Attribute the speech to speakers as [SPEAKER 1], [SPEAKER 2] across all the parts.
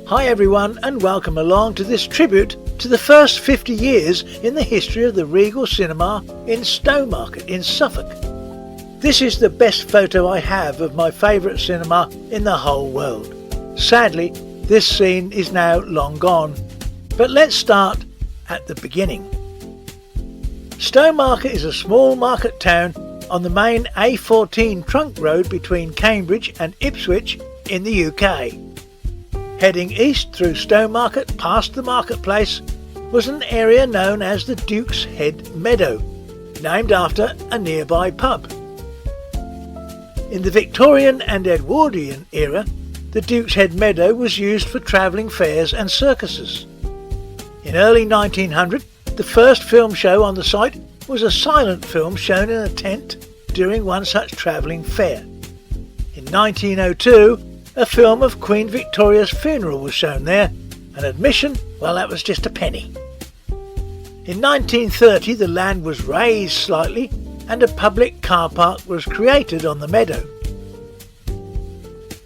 [SPEAKER 1] Hi everyone, and welcome along to this tribute to the first 50 years in the history of the Regal cinema in Stowmarket in Suffolk. This is the best photo I have of my favourite cinema in the whole world. Sadly, this scene is now long gone, but let's start at the beginning. Stowmarket is a small market town on the main A14 trunk road between Cambridge and Ipswich in the UK. Heading east through Stowmarket past the marketplace was an area known as the Duke's Head Meadow, named after a nearby pub. In the Victorian and Edwardian era, the Duke's Head Meadow was used for travelling fairs and circuses. In early 1900, the first film show on the site was a silent film shown in a tent during one such travelling fair. In 1902, a film of Queen Victoria's funeral was shown there, and admission, well, that was just a penny. In 1930, the land was raised slightly and a public car park was created on the meadow.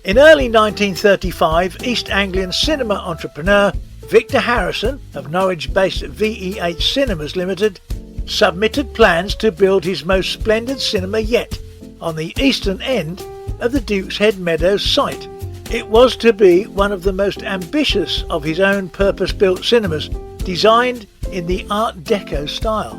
[SPEAKER 1] In early 1935, East Anglian cinema entrepreneur Victor Harrison of Norwich-based VEH Cinemas Limited submitted plans to build his most splendid cinema yet on the eastern end of the Duke's Head Meadows site. It was to be one of the most ambitious of his own purpose-built cinemas, designed in the Art Deco style.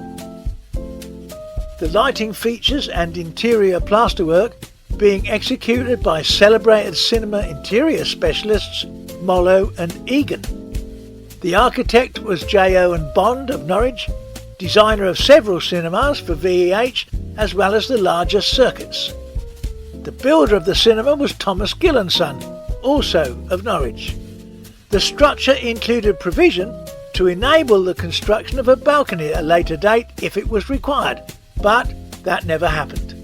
[SPEAKER 1] The lighting features and interior plasterwork being executed by celebrated cinema interior specialists Mollo and Egan. The architect was J. Owen Bond of Norwich, designer of several cinemas for VEH as well as the larger circuits. The builder of the cinema was Thomas Gill and Son, also of Norwich. The structure included provision to enable the construction of a balcony at a later date if it was required, but that never happened.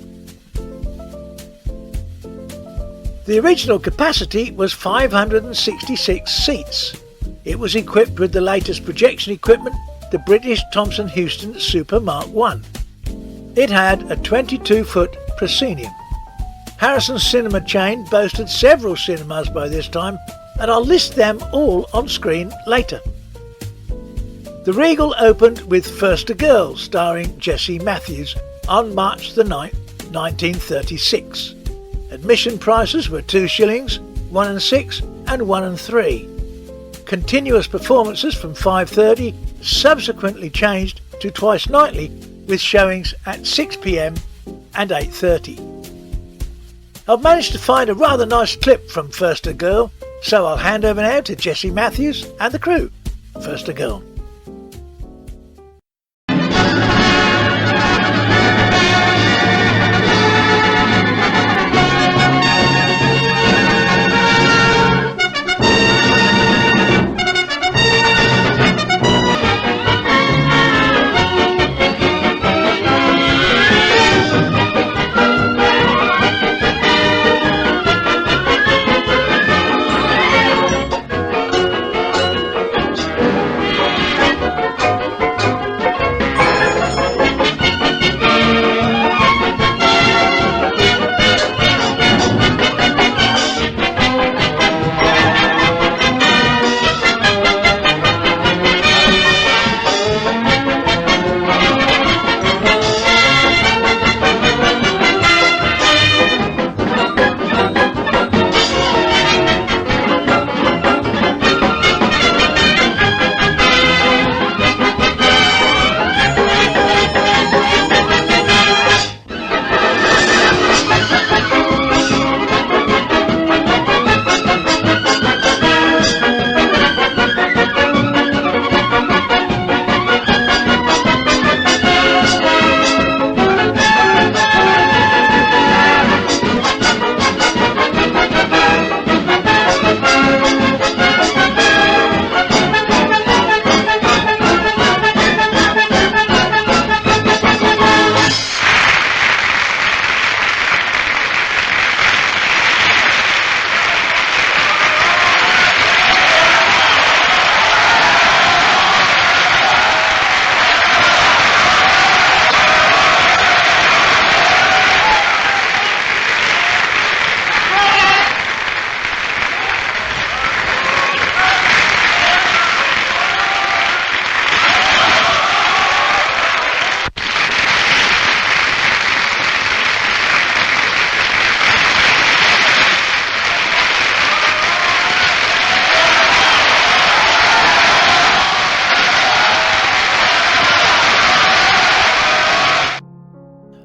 [SPEAKER 1] The original capacity was 566 seats. It was equipped with the latest projection equipment, the British Thomson Houston Super Mark I. It had a 22-foot proscenium. Harrison's cinema chain boasted several cinemas by this time, and I'll list them all on screen later. The Regal opened with First a Girl, starring Jessie Matthews, on March the 9th, 1936. Admission prices were 2 shillings, 1 and 6 and 1 and 3. Continuous performances from 5:30 subsequently changed to twice nightly, with showings at 6 p.m. and 8:30. I've managed to find a rather nice clip from First a Girl, so I'll hand over now to Jessie Matthews and the crew. First a Girl.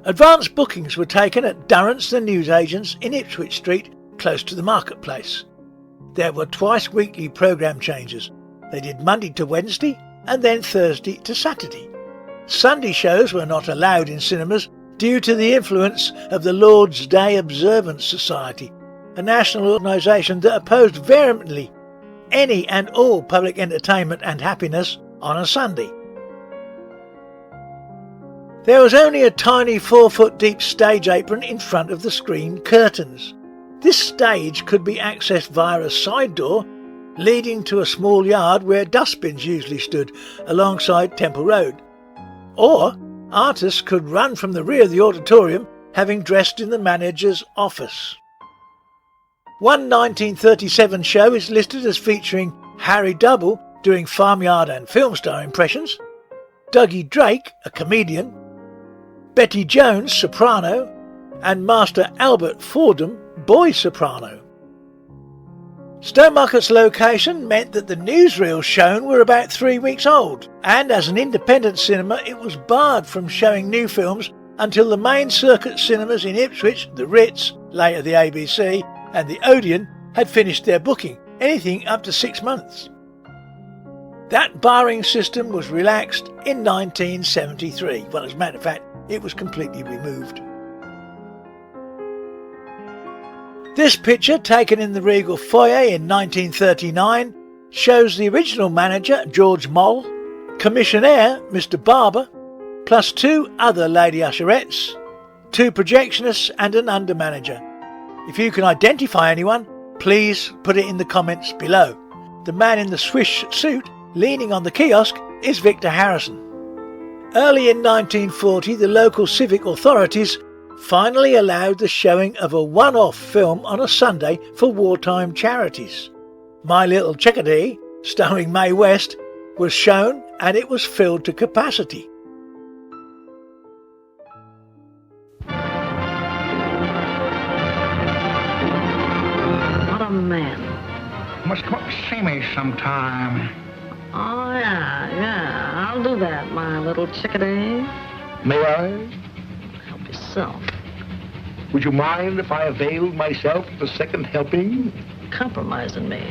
[SPEAKER 1] Advance bookings were taken at Durrant's the newsagents in Ipswich Street, close to the marketplace. There were twice weekly programme changes. They did Monday to Wednesday and then Thursday to Saturday. Sunday shows were not allowed in cinemas due to the influence of the Lord's Day Observance Society, a national organisation that opposed vehemently any and all public entertainment and happiness on a Sunday. There was only a tiny 4-foot deep stage apron in front of the screen curtains. This stage could be accessed via a side door leading to a small yard where dustbins usually stood alongside Temple Road. Or artists could run from the rear of the auditorium having dressed in the manager's office. One 1937 show is listed as featuring Harry Double doing farmyard and film star impressions, Dougie Drake, a comedian, Betty Jones, soprano, and Master Albert Fordham, boy soprano. Stowmarket's location meant that the newsreels shown were about 3 weeks old, and as an independent cinema it was barred from showing new films until the main circuit cinemas in Ipswich, the Ritz, later the ABC, and the Odeon had finished their booking, anything up to 6 months. That barring system was relaxed in 1973. Well, as a matter of fact, it was completely removed. This picture, taken in the Regal foyer in 1939, shows the original manager, George Moll, commissionaire, Mr. Barber, plus 2 other lady usherettes, 2 projectionists and an under-manager. If you can identify anyone, please put it in the comments below. The man in the swish suit leaning on the kiosk is Victor Harrison. Early in 1940, the local civic authorities finally allowed the showing of a one-off film on a Sunday for wartime charities. My Little Chickadee, starring Mae West, was shown and it was filled to capacity.
[SPEAKER 2] What a man.
[SPEAKER 3] Must come up to see me sometime.
[SPEAKER 2] Oh, yeah, I'll do that, my little chickadee.
[SPEAKER 3] May I?
[SPEAKER 2] Help yourself.
[SPEAKER 3] Would you mind if I availed myself of the second helping?
[SPEAKER 2] Compromising me.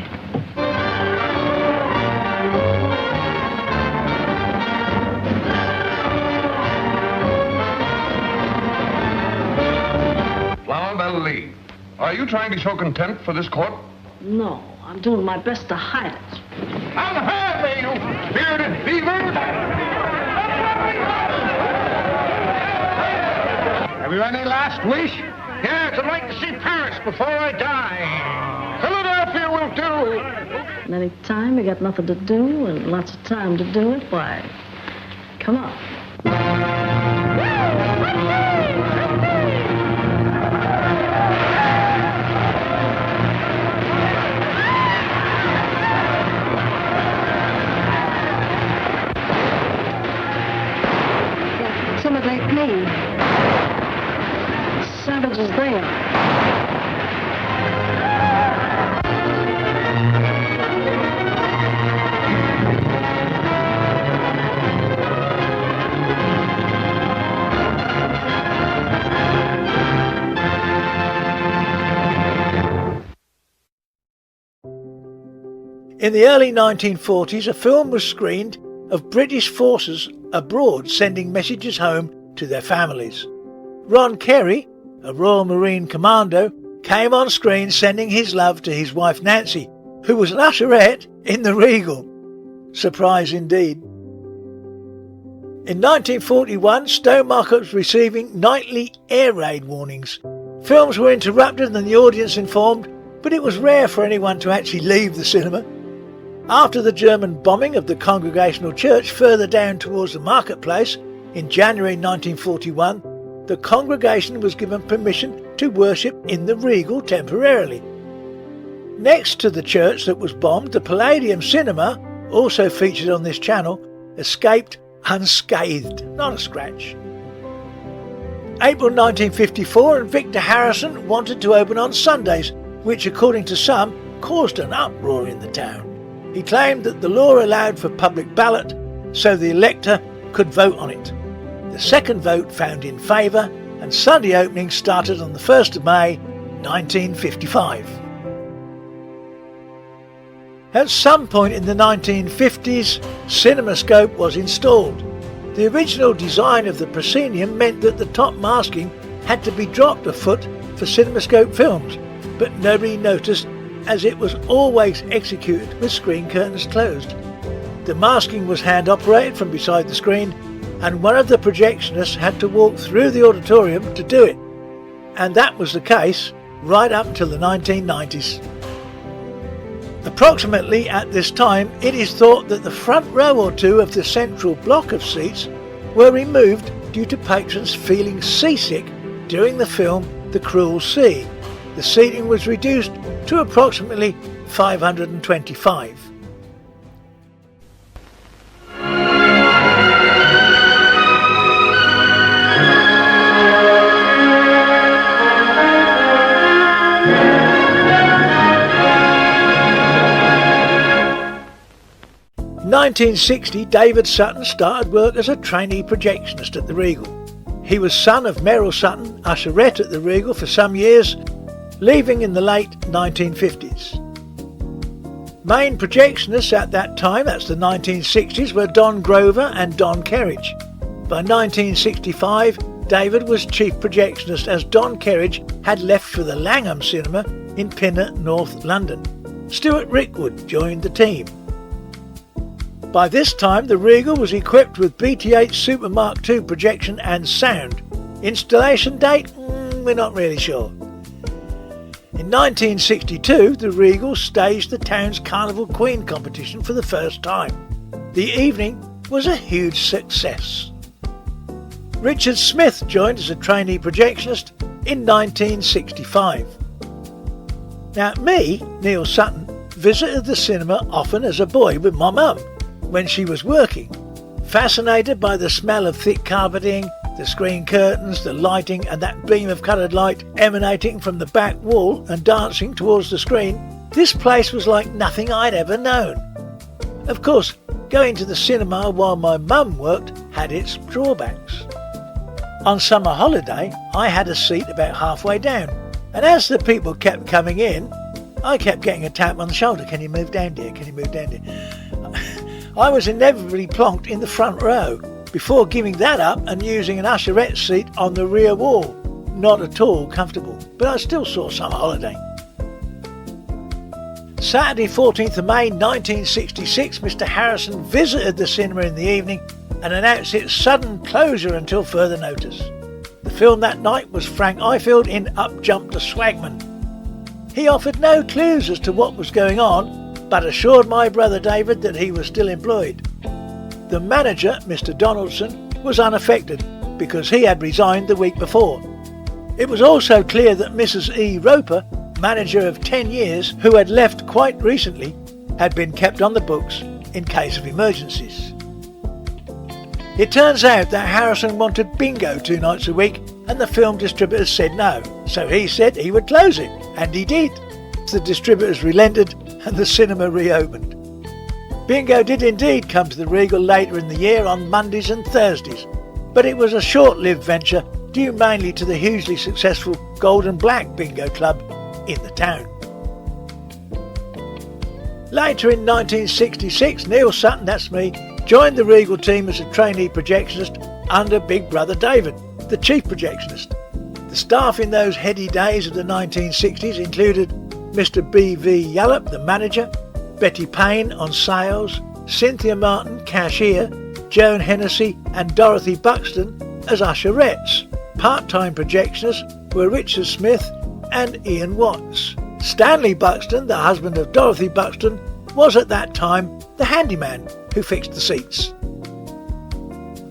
[SPEAKER 3] Flower Bell Lee, are you trying to show contempt for this court?
[SPEAKER 2] No, I'm doing my best to hide it.
[SPEAKER 3] Unhand me, you spirited beaver! Have you any last wish? Yes, I'd like to see Paris before I die. Philadelphia will do.
[SPEAKER 2] And any time you got nothing to do and lots of time to do it, why, come on. Intimidate me. Savages they are.
[SPEAKER 1] In the early 1940s, a film was screened of British forces abroad sending messages home to their families. Ron Carey, a Royal Marine commando, came on screen sending his love to his wife Nancy, who was an usherette in the Regal. Surprise indeed. In 1941, Stowmarket was receiving nightly air raid warnings. Films were interrupted and the audience informed, but it was rare for anyone to actually leave the cinema. After the German bombing of the Congregational Church further down towards the marketplace in January 1941, the congregation was given permission to worship in the Regal temporarily. Next to the church that was bombed, the Palladium Cinema, also featured on this channel, escaped unscathed, not a scratch. April 1954, and Victor Harrison wanted to open on Sundays, which according to some caused an uproar in the town. He claimed that the law allowed for public ballot so the elector could vote on it. The second vote found in favour and Sunday openings started on the 1st of May 1955. At some point in the 1950s, CinemaScope was installed. The original design of the proscenium meant that the top masking had to be dropped a foot for CinemaScope films, but nobody noticed as it was always executed with screen curtains closed. The masking was hand operated from beside the screen, and one of the projectionists had to walk through the auditorium to do it. And that was the case right up until the 1990s. Approximately at this time, it is thought that the front row or two of the central block of seats were removed due to patrons feeling seasick during the film The Cruel Sea. The seating was reduced to approximately 525. In 1960, David Sutton started work as a trainee projectionist at the Regal. He was son of Merrill Sutton, usherette at the Regal for some years, leaving in the late 1950s. Main projectionists at that time, that's the 1960s, were Don Grover and Don Kerridge. By 1965, David was chief projectionist as Don Kerridge had left for the Langham Cinema in Pinner, North London. Stuart Rickwood joined the team. By this time, the Regal was equipped with BTH Super Mark II projection and sound. Installation date? We're not really sure. In 1962, the Regal staged the town's Carnival Queen competition for the first time. The evening was a huge success. Richard Smith joined as a trainee projectionist in 1965. Now, me, Neil Sutton, visited the cinema often as a boy with my mum when she was working, fascinated by the smell of thick carpeting, the screen curtains, the lighting and that beam of coloured light emanating from the back wall and dancing towards the screen. This place was like nothing I'd ever known. Of course, going to the cinema while my mum worked had its drawbacks. On summer holiday, I had a seat about halfway down, and as the people kept coming in, I kept getting a tap on the shoulder. Can you move down, dear? Can you move down, dear? I was inevitably plonked in the front row before giving that up and using an usherette seat on the rear wall. Not at all comfortable, but I still saw summer holiday. Saturday 14th of May 1966, Mr. Harrison visited the cinema in the evening and announced its sudden closure until further notice. The film that night was Frank Ifield in Up Jumped a Swagman. He offered no clues as to what was going on, but assured my brother David that he was still employed. The manager, Mr. Donaldson, was unaffected because he had resigned the week before. It was also clear that Mrs. E. Roper, manager of 10 years, who had left quite recently, had been kept on the books in case of emergencies. It turns out that Harrison wanted bingo 2 nights a week and the film distributors said no, so he said he would close it, and he did. The distributors relented and the cinema reopened. Bingo did indeed come to the Regal later in the year on Mondays and Thursdays, but it was a short-lived venture due mainly to the hugely successful Gold and Black Bingo Club in the town. Later in 1966, Neil Sutton, that's me, joined the Regal team as a trainee projectionist under Big Brother David, the chief projectionist. The staff in those heady days of the 1960s included Mr. B.V. Yallop, the manager, Betty Payne on sales, Cynthia Martin, cashier, Joan Hennessy and Dorothy Buxton as usherettes. Part-time projectionists were Richard Smith and Ian Watts. Stanley Buxton, the husband of Dorothy Buxton, was at that time the handyman who fixed the seats.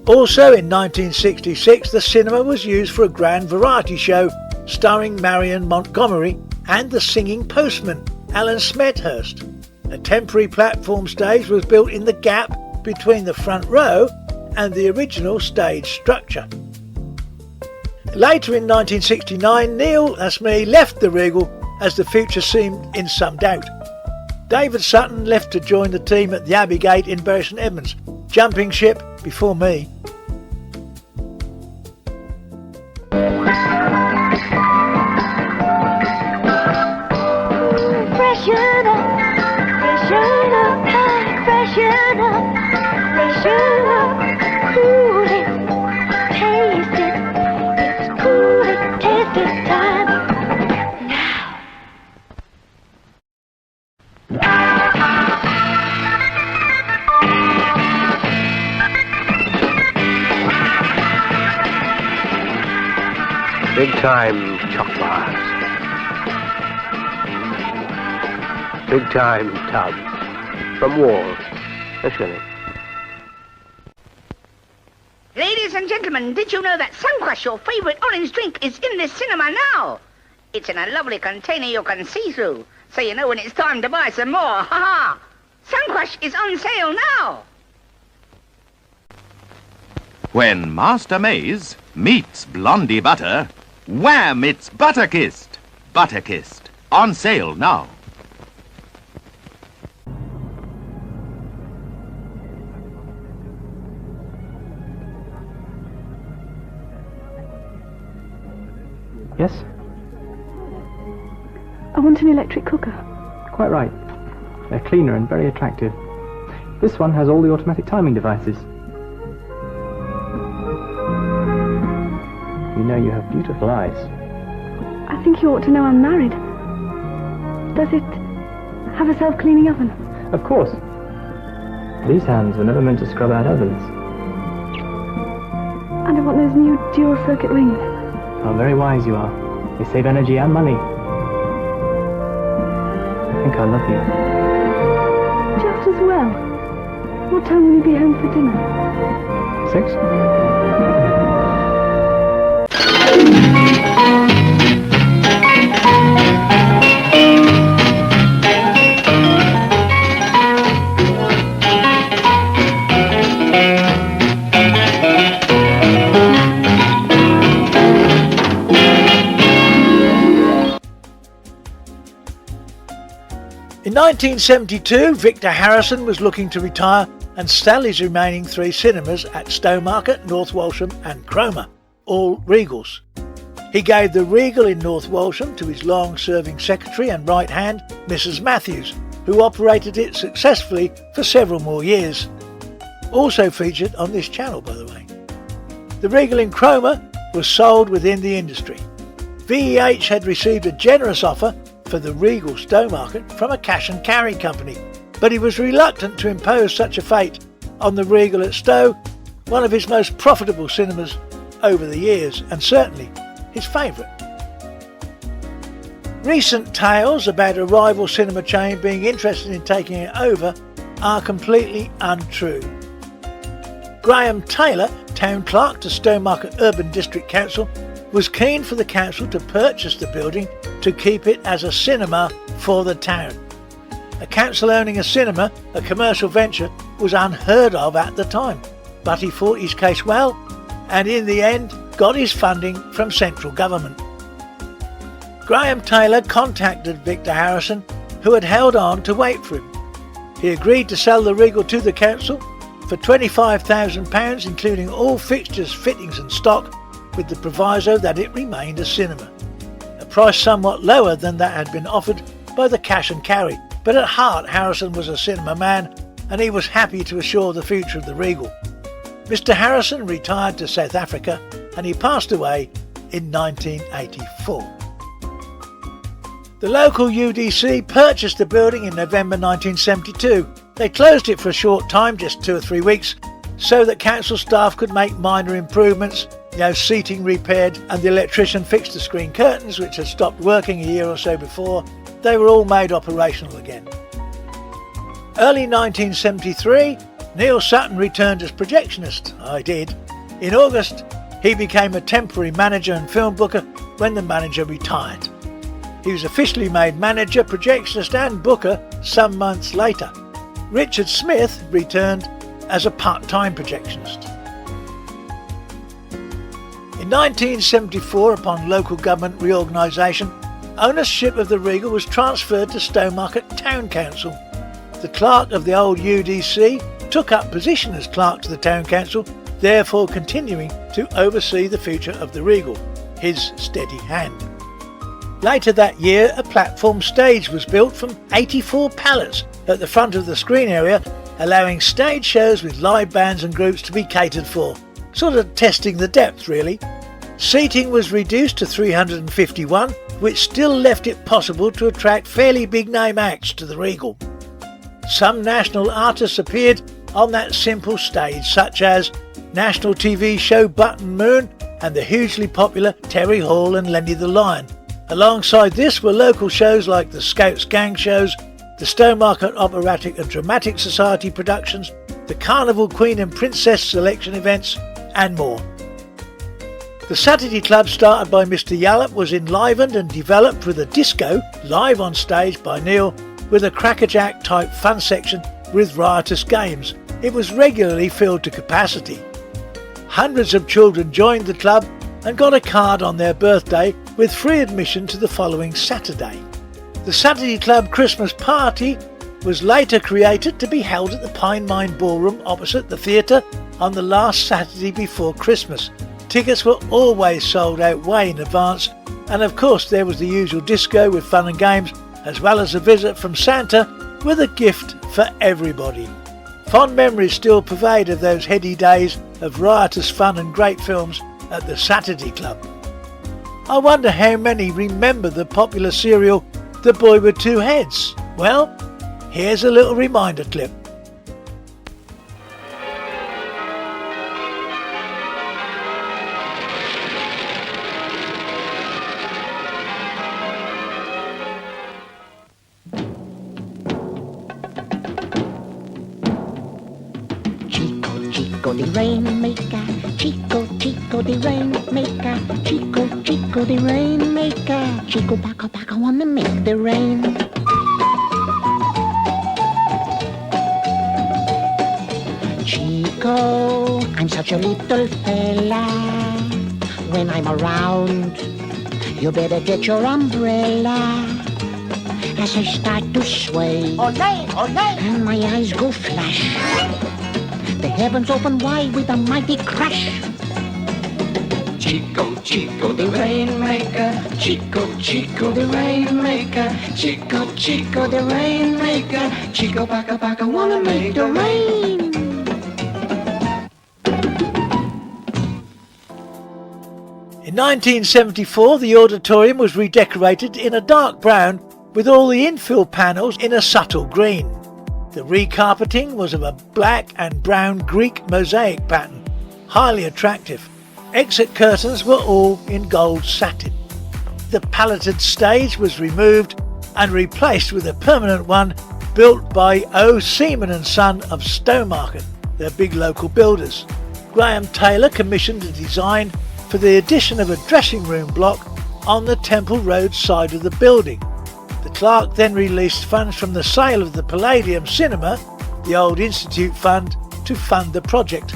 [SPEAKER 1] Also in 1966, the cinema was used for a grand variety show starring Marion Montgomery and the singing postman, Alan Smethurst. A temporary platform stage was built in the gap between the front row and the original stage structure. Later in 1969, Neil, that's me, left the Regal as the future seemed in some doubt. David Sutton left to join the team at the Abbey Gate in Bury St Edmunds, jumping ship before me.
[SPEAKER 4] freshen up, freshen up, freshen up, freshen up, cool it, taste it, it's cool it, taste it time now.
[SPEAKER 5] Big time chop bars. Big time tub. From wall. A shilling.
[SPEAKER 6] Ladies and gentlemen, did you know that Suncrush, your favourite orange drink, is in this cinema now? It's in a lovely container you can see through, so you know when it's time to buy some more. Ha-ha! Suncrush is on sale now.
[SPEAKER 7] When Master Maze meets Blondie Butter, wham! It's Butterkissed. Butterkissed. On sale now.
[SPEAKER 8] Yes?
[SPEAKER 2] I want an electric cooker.
[SPEAKER 8] Quite right. They're cleaner and very attractive. This one has all the automatic timing devices. You know you have beautiful eyes.
[SPEAKER 2] I think you ought to know I'm married. Does it have a self-cleaning oven?
[SPEAKER 8] Of course. These hands were never meant to scrub out ovens.
[SPEAKER 2] And I want those new dual-circuit rings.
[SPEAKER 8] How very wise you are. They save energy and money. I think I love you.
[SPEAKER 2] Just as well. What time will you be home for dinner?
[SPEAKER 8] 6?
[SPEAKER 1] In 1972, Victor Harrison was looking to retire and sell his remaining 3 cinemas at Stowmarket, North Walsham and Cromer, all Regals. He gave the Regal in North Walsham to his long-serving secretary and right hand, Mrs. Matthews, who operated it successfully for several more years. Also featured on this channel, by the way. The Regal in Cromer was sold within the industry. VEH had received a generous offer for the Regal Stowmarket from a cash and carry company, but he was reluctant to impose such a fate on the Regal at Stow, one of his most profitable cinemas over the years, and certainly his favourite. Recent tales about a rival cinema chain being interested in taking it over are completely untrue. Graham Taylor, Town Clerk to Stowmarket Urban District Council, was keen for the council to purchase the building to keep it as a cinema for the town. A council owning a cinema, a commercial venture, was unheard of at the time, but he fought his case well and in the end got his funding from central government. Graham Taylor contacted Victor Harrison, who had held on to wait for him. He agreed to sell the Regal to the council for £25,000, including all fixtures, fittings and stock, with the proviso that it remained a cinema. A price somewhat lower than that had been offered by the cash and carry, but at heart Harrison was a cinema man and he was happy to assure the future of the Regal. Mr. Harrison retired to South Africa and he passed away in 1984. The local UDC purchased the building in November 1972. They closed it for a short time, just 2 or 3 weeks, so that council staff could make minor improvements, seating repaired, and the electrician fixed the screen curtains which had stopped working a year or so before. They were all made operational again. Early 1973, Neil Sutton returned as projectionist. I did. In August, he became a temporary manager and film booker when the manager retired. He was officially made manager, projectionist and booker some months later. Richard Smith returned as a part-time projectionist. In 1974, upon local government reorganisation, ownership of the Regal was transferred to Stowmarket Town Council. The clerk of the old UDC took up position as clerk to the Town Council, therefore continuing to oversee the future of the Regal, his steady hand. Later that year, a platform stage was built from 84 pallets at the front of the screen area, allowing stage shows with live bands and groups to be catered for. Sort of testing the depth, really. Seating was reduced to 351, which still left it possible to attract fairly big name acts to the Regal. Some national artists appeared on that simple stage, such as national TV show Button Moon and the hugely popular Terry Hall and Lenny the Lion. Alongside this were local shows like the Scouts Gang shows, the Stowmarket Operatic and Dramatic Society productions, the Carnival Queen and Princess selection events, and more. The Saturday Club, started by Mr. Yallop, was enlivened and developed with a disco live on stage by Neil, with a crackerjack type fun section with riotous games. It was regularly filled to capacity. Hundreds of children joined the club and got a card on their birthday with free admission to the following Saturday. The Saturday Club Christmas Party was later created to be held at the Pine Mine Ballroom opposite the theatre on the last Saturday before Christmas. Tickets were always sold out way in advance, and of course there was the usual disco with fun and games, as well as a visit from Santa with a gift for everybody. Fond memories still pervade of those heady days of riotous fun and great films at the Saturday Club. I wonder how many remember the popular serial The Boy with Two Heads. Well, here's a little reminder clip.
[SPEAKER 9] Chico the Rainmaker, Chico, Chico the Rainmaker, Chico, Chico the Rainmaker, Chico Paco Paco wanna make the rain. Chico, I'm such a little fella. When I'm around, you better get your umbrella. As I start to sway, olé, olé, and my eyes go flash, the heavens open wide with a mighty crash. Chico, Chico the Rainmaker, Chico, Chico the Rainmaker, Chico, Chico the Rainmaker, Chico Paca Paca wanna make the rain.
[SPEAKER 1] In 1974, the auditorium was redecorated in a dark brown with all the infill panels in a subtle green. The recarpeting was of a black and brown Greek mosaic pattern, highly attractive. Exit curtains were all in gold satin. The palleted stage was removed and replaced with a permanent one built by O. Seaman & Son of Stowmarket, their big local builders. Graham Taylor commissioned a design for the addition of a dressing room block on the Temple Road side of the building. The clerk then released funds from the sale of the Palladium Cinema, the old Institute Fund, to fund the project.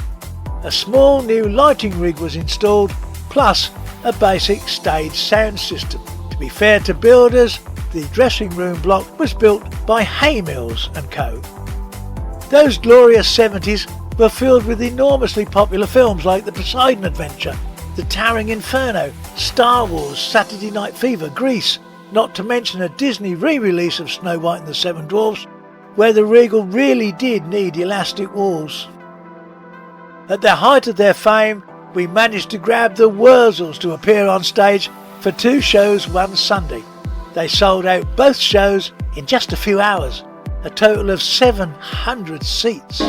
[SPEAKER 1] A small new lighting rig was installed, plus a basic stage sound system. To be fair to builders, the dressing room block was built by Haymills & Co. Those glorious 70s were filled with enormously popular films like The Poseidon Adventure, The Towering Inferno, Star Wars, Saturday Night Fever, Grease, not to mention a Disney re-release of Snow White and the Seven Dwarfs, where the Regal really did need elastic walls. At the height of their fame, we managed to grab the Wurzels to appear on stage for 2 shows one Sunday. They sold out both shows in just a few hours, a total of 700 seats.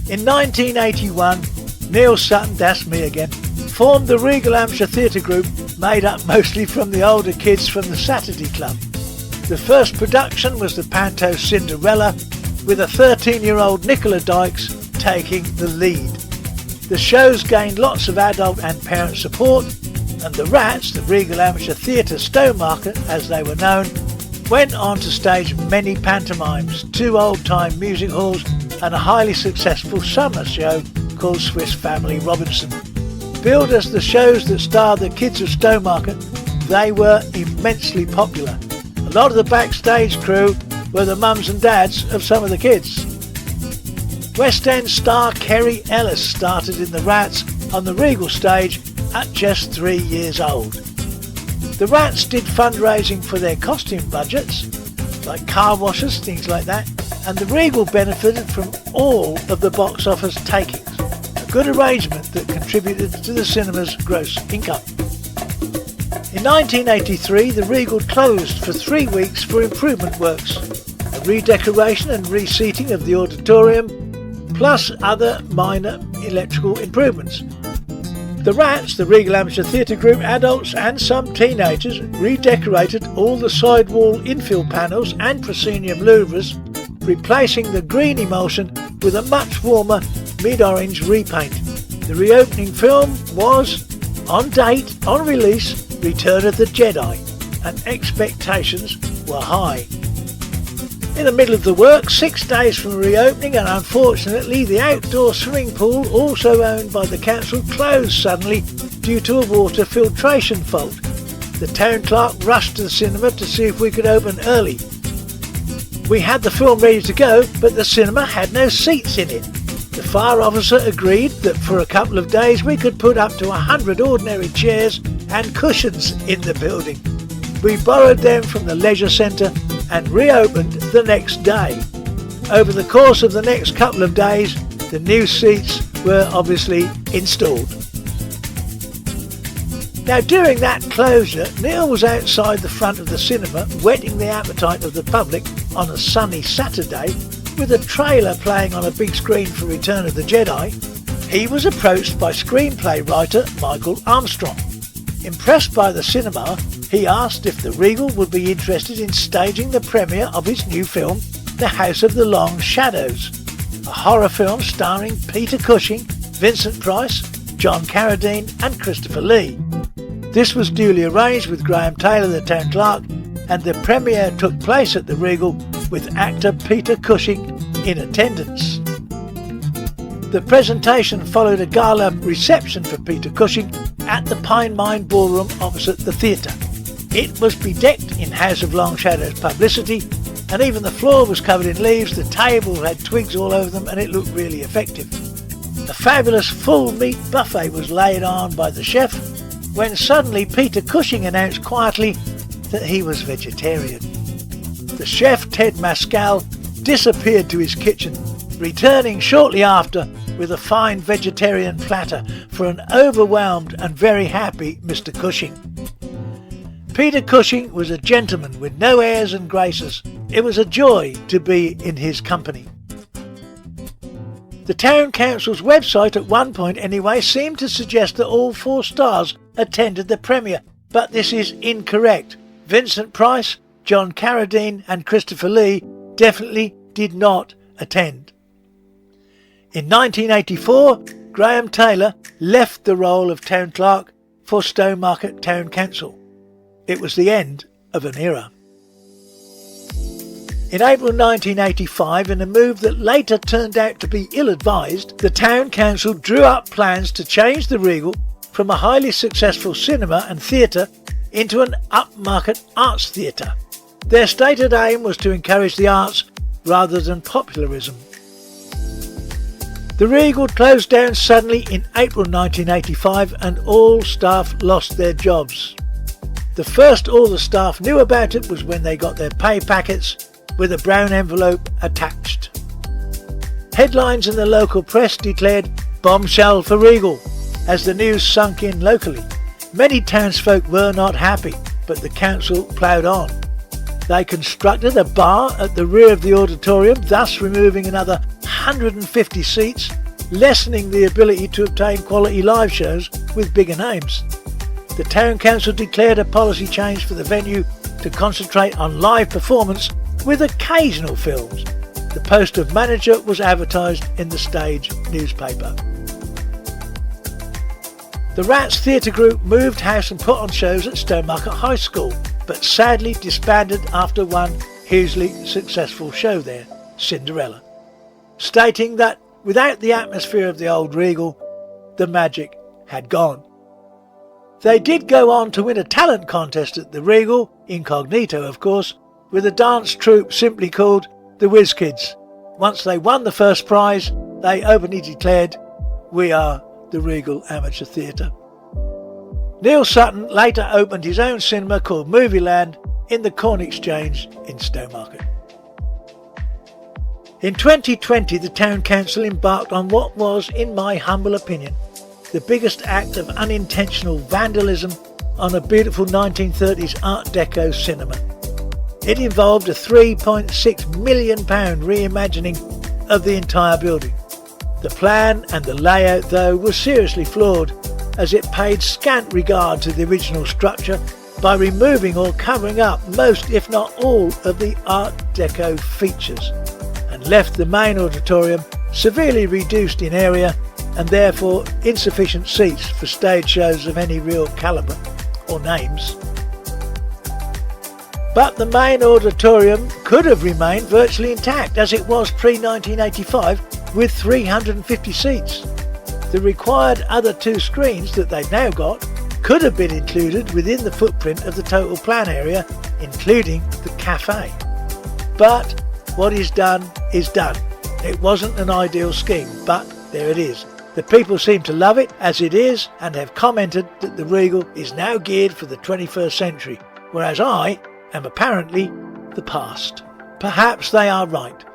[SPEAKER 1] In 1981, Neil Sutton, that's me again, formed the Regal Hampshire Theatre Group, made up mostly from the older kids from the Saturday Club. The first production was the panto Cinderella, with a 13-year-old Nicola Dykes taking the lead. The shows gained lots of adult and parent support, and the Rats, the Regal Hampshire Theatre Stowmarket as they were known, went on to stage many pantomimes, 2 old-time music halls and a highly successful summer show called Swiss Family Robinson. Billed as the shows that starred the kids of Stowmarket, they were immensely popular. A lot of the backstage crew were the mums and dads of some of the kids. West End star Kerry Ellis started in the Rats on the Regal stage at just 3 years old. The Rats did fundraising for their costume budgets, like car washes, things like that, and the Regal benefited from all of the box office takings, a good arrangement that contributed to the cinema's gross income. In 1983, the Regal closed for 3 weeks for improvement works, a redecoration and reseating of the auditorium, plus other minor electrical improvements. The Rats, the Regal Amateur Theatre Group, adults and some teenagers redecorated all the sidewall infill panels and proscenium louvres, replacing the green emulsion with a much warmer mid-orange repaint. The reopening film was, on date, on release, Return of the Jedi, and expectations were high. In the middle of the work, 6 days from reopening, and unfortunately the outdoor swimming pool, also owned by the council, closed suddenly due to a water filtration fault. The town clerk rushed to the cinema to see if we could open early. We had the film ready to go, but the cinema had no seats in it. The fire officer agreed that for a couple of days we could put up to 100 ordinary chairs and cushions in the building. We borrowed them from the leisure centre and reopened the next day. Over the course of the next couple of days, the new seats were obviously installed. Now, during that closure, Neil was outside the front of the cinema, whetting the appetite of the public on a sunny Saturday, with a trailer playing on a big screen for Return of the Jedi. He was approached by screenplay writer Michael Armstrong. Impressed by the cinema, he asked if the Regal would be interested in staging the premiere of his new film, The House of the Long Shadows, a horror film starring Peter Cushing, Vincent Price, John Carradine and Christopher Lee. This was duly arranged with Graham Taylor, the town clerk, and the premiere took place at the Regal with actor Peter Cushing in attendance. The presentation followed a gala reception for Peter Cushing at the Pine Mine Ballroom opposite the theatre. It was bedecked in House of Long Shadows publicity, and even the floor was covered in leaves, the table had twigs all over them, and it looked really effective. A fabulous full meat buffet was laid on by the chef, when suddenly Peter Cushing announced quietly that he was vegetarian. The chef, Ted Mascal, disappeared to his kitchen, returning shortly after with a fine vegetarian platter for an overwhelmed and very happy Mr. Cushing. Peter Cushing was a gentleman with no airs and graces. It was a joy to be in his company. The town council's website, at one point anyway, seemed to suggest that all 4 stars attended the premiere, but this is incorrect. Vincent Price, John Carradine and Christopher Lee definitely did not attend. In 1984, Graham Taylor left the role of town clerk for Stowmarket Town Council. It was the end of an era. In April 1985, in a move that later turned out to be ill-advised, the town council drew up plans to change the Regal from a highly successful cinema and theatre into an upmarket arts theatre. Their stated aim was to encourage the arts rather than popularism. The Regal closed down suddenly in April 1985 and all staff lost their jobs. The first all the staff knew about it was when they got their pay packets with a brown envelope attached. Headlines in the local press declared "Bombshell for Regal" as the news sunk in locally. Many townsfolk were not happy, but the council ploughed on. They constructed a bar at the rear of the auditorium, thus removing another 150 seats, lessening the ability to obtain quality live shows with bigger names. The town council declared a policy change for the venue to concentrate on live performance with occasional films. The post of manager was advertised in the stage newspaper. The Rats Theatre Group moved house and put on shows at Stowmarket High School, but sadly disbanded after one hugely successful show there, Cinderella. stating that without the atmosphere of the old Regal, the magic had gone. They did go on to win a talent contest at the Regal, incognito of course, with a dance troupe simply called the Whiz Kids. Once they won the first prize, they openly declared, "We are the Regal Amateur Theatre." Neil Sutton later opened his own cinema called Movieland in the Corn Exchange in Stowmarket. In 2020, the Town Council embarked on what was, in my humble opinion, the biggest act of unintentional vandalism on a beautiful 1930s Art Deco cinema. It involved a £3.6 million reimagining of the entire building. The plan and the layout, though, was seriously flawed, as it paid scant regard to the original structure by removing or covering up most, if not all, of the Art Deco features, and left the main auditorium severely reduced in area and therefore insufficient seats for stage shows of any real calibre or names. But the main auditorium could have remained virtually intact as it was pre-1985 with 350 seats. The required other 2 screens that they've now got could have been included within the footprint of the total plan area, including the cafe. But what is done is done. It wasn't an ideal scheme, but there it is. The people seem to love it as it is and have commented that the Regal is now geared for the 21st century, whereas I am apparently the past. Perhaps they are right.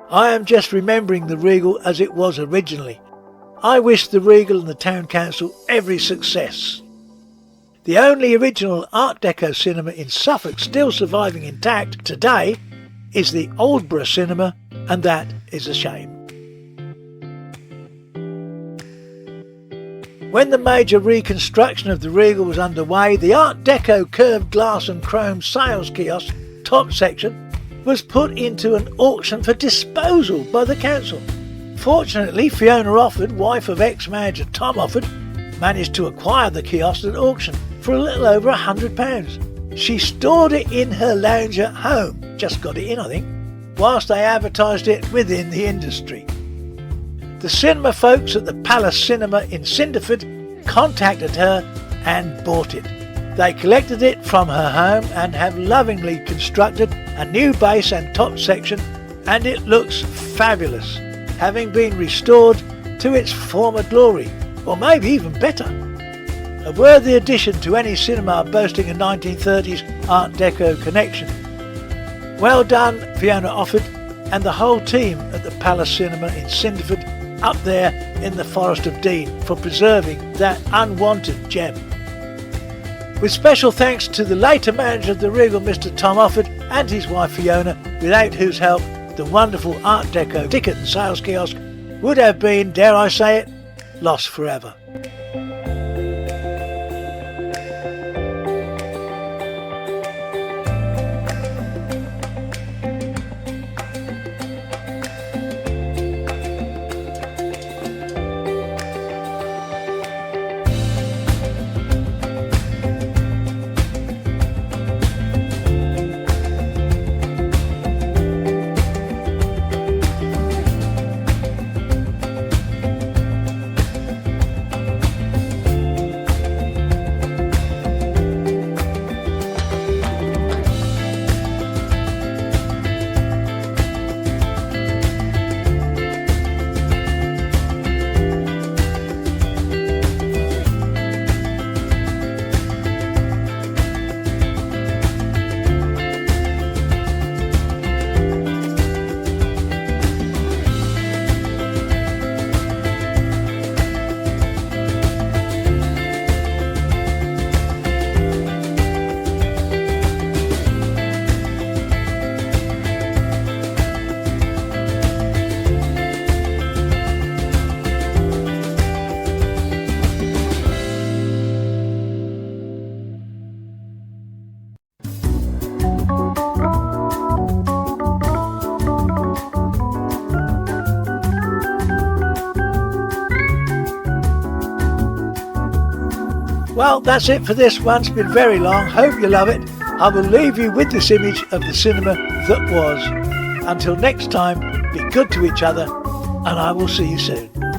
[SPEAKER 1] I am just remembering the Regal as it was originally. I wish the Regal and the Town Council every success. The only original Art Deco cinema in Suffolk still surviving intact today is the Aldborough Cinema, and that is a shame. When the major reconstruction of the Regal was underway, the Art Deco curved glass and chrome sales kiosk top section was put into an auction for disposal by the council. Fortunately, Fiona Offord, wife of ex-manager Tom Offord, managed to acquire the kiosk at auction for a little over £100. She stored it in her lounge at home, just got it in I think, whilst they advertised it within the industry. The cinema folks at the Palace Cinema in Cinderford contacted her and bought it. They collected it from her home and have lovingly constructed a new base and top section, and it looks fabulous, having been restored to its former glory, or maybe even better. A worthy addition to any cinema boasting a 1930s Art Deco connection. Well done, Fiona Offord and the whole team at the Palace Cinema in Cinderford up there in the Forest of Dean for preserving that unwanted gem. With special thanks to the later manager of the Regal, Mr. Tom Offord, and his wife Fiona, without whose help the wonderful Art Deco ticket and sales kiosk would have been, dare I say it, lost forever. Well, that's it for this one. It's been very long. Hope you love it. I will leave you with this image of the cinema that was. Until next time, be good to each other and I will see you soon.